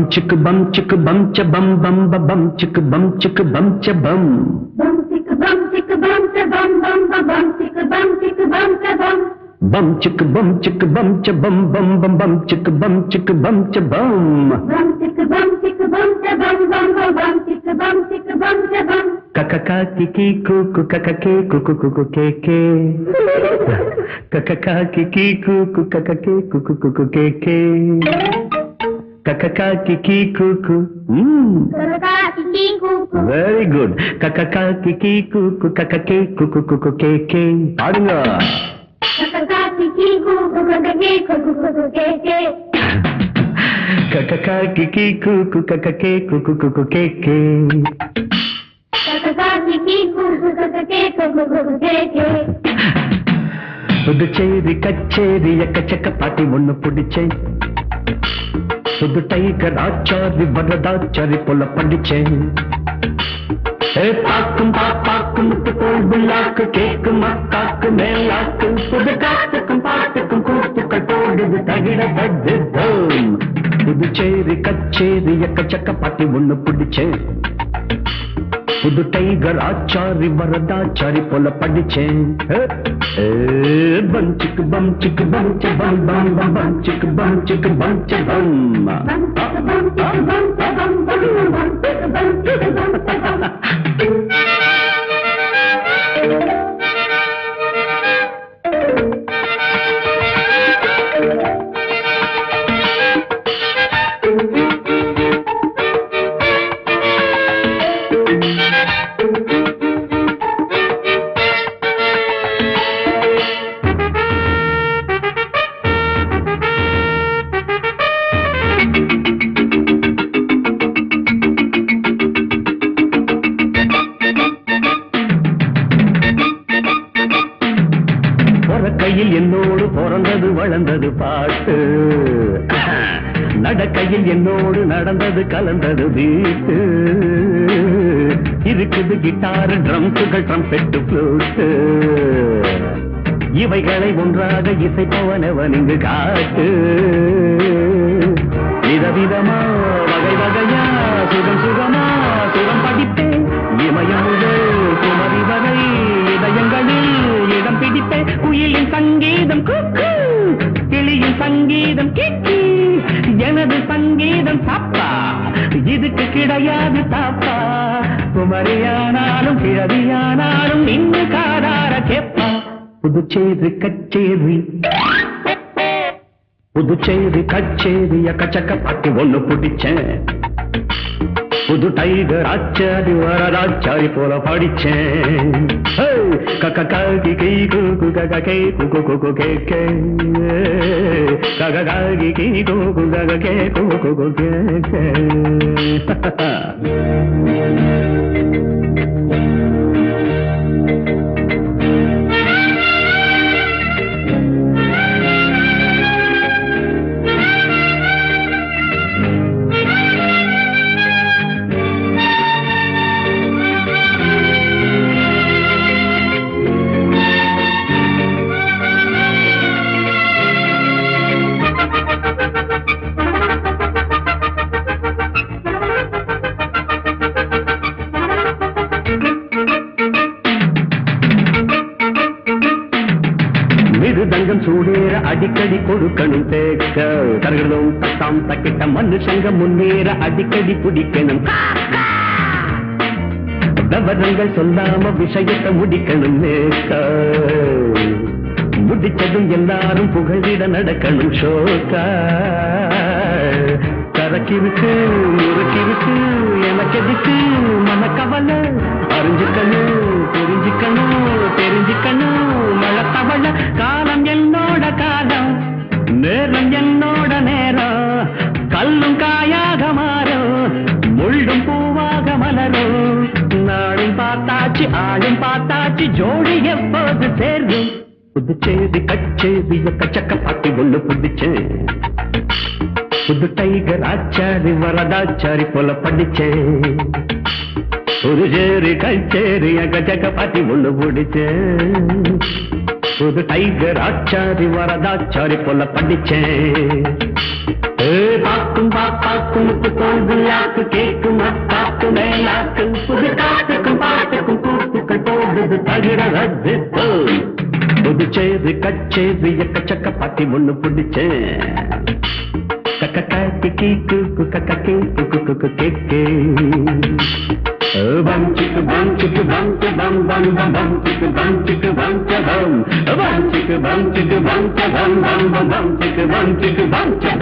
chick bum chick bum cha bum bum ba bum chick bum cha bum. Bum chick bum cha bum bum ba bum chick bum cha bum. Bum chick bum cha bum bum bum bum chick bum cha bum. Bum chick bum cha bum bum ba bum chick bum cha bum. Kakaka kiki kuku kakake kuku kuku keke. Kakaka kiki kuku kakake kuku kuku keke. Kakaka kiki kuku. Kakaka kiki kuku. Very good. Kakaka kiki kuku kakake kuku kuku keke. பாடுங்க. Kakaka kiki kuku kakake kuku kuku keke. Kakaka kiki kuku kakake kuku kuku keke. Kakaka kiki kuku kakake kuku kuku keke. Puducherry கச்சேரி எக்கச்சக்க பாட்டி ஒண்ணு பிடிச்சேன். புது tiger Achari Varadachari போல படிச்சேன். பாக்கும் பாப்பாக்கும் கோவிலாக்கு கேக்கும் மக்காக்கு மேலாக்கு புது காத்துக்கும் பாட்டுக்கும் கூத்துக்கள் போடுது தகிட தட்டுதோம். புதுச்சேரி கச்சேரி எக்கச்சக்க பாட்டி ஒண்ணு பிடிச்சேன். புது டைகர் ஆச்சாரி வரதாச்சாரி போல படிச்சேன். பம் சிக்கு பம் சிக்கு பம் ச பம் பம் பம் பம் சிக்கு பம் ச பம். கையில் என்னோடு பிறந்தது வளர்ந்தது பாட்டு. நடக்கையில் என்னோடு நடந்தது கலந்தது வீட்டு. இருக்குது கிட்டார் ட்ரம்ஸுகள் ட்ரம்பெட்டு ஃப்ளூட்டு. இவைகளை ஒன்றாக இசைப்பவனவன் இங்கு காட்டு. விதவிதமா வகை வகையா சுகம் சுகமா சுகம் படிப்பேன். இமயம் முதல் குமரி வரை இதயங்களில் இடம் பிடிப்பேன். குயிலின் சங்கீதம் குக்கு, கிளியின் சங்கீதம் கிக்கி, எனது சங்கீதம் சாப்பா, இதுக்கு கிடையாது தாப்பா. குமரியானாலும் கிழவியானாலும் நின்று காதார கேப்பா. புதுச்சேரி கச்சேரி புதுச்சேரி கச்சேரி எக்கச்சக்க பாட்டி ஒண்ணு பிடிச்சேன். புது டைகர் ஆச்சாரி வரதாச்சாரி போல படிச்சேன். கக்கி கீ குக்கு ககே குக்கு குக்கு கேக்கே. ககி கீ குக்கு ககே குக்கு குக்கு கேக்கே. மிருதங்கம் சூடேற அடிக்கடி கொடுக்கணும் தேக்க. தரகளும் தத்தாம் தக்கிட்ட மனுஷங்க முன்னேற அடிக்கடி பிடிக்கணும். விவரங்கள் சொல்லாம விஷயத்தை முடிக்கணும் நேக்க. முடிச்சதும் எல்லாரும் புகழிட நடக்கணும் ஷோக்கா. கரக்கிருக்கு முறுக்கிருக்கு எனக்கு எதுக்கு மனக்கவலை. அறிஞ்சுக்கணும் புரிஞ்சுக்கணும் தெரிஞ்சுக்கணும் மழத்தவள. காலம் என்னோட காலம், நேரம் என்னோட நேரம். கல்லும் காயாக மாறும், முள்ளும் பூவாக மலரும். நாளும் பார்த்தாச்சு ஆளும் பார்த்தாச்சு, ஜோடி எப்போது சேரும். புதுச்சேரி கச்சேரி எக்கச்சக்க பாட்டி ஒண்ணு பிடிச்சேன். புது டைகர் ஆச்சாரி வரதாச்சாரி போல படிச்சேன். புதுச்சேரி கச்சேரி எக்கச்சக்க பாட்டி ஒண்ணு பிடிச்சேன். புது டைகர் ஆச்சாரி வரதாச்சாரி போல படிச்சேன். பாக்கும் பாப்பாக்கும் தோல்வியாக்கு கேட்கும் அப்பாக்கு மேலாக்கு புது காட்டுக்கும் பாட்டுக்கும் கூத்துக்கள் போடுது தகிட ரத்து புதுச்சேரி கச்சேரி எக்கச்சக்க பாட்டி ஒண்ணு பிடிச்சேன் கக்கி கீக்கு கக்கி குக்கு கேக்கே bum chicka bum chicka bum cha bum bum bum bum chicka bum chicka bum cha bum chicka bum chicka bum cha bum bum bum bum chicka bum chicka bum cha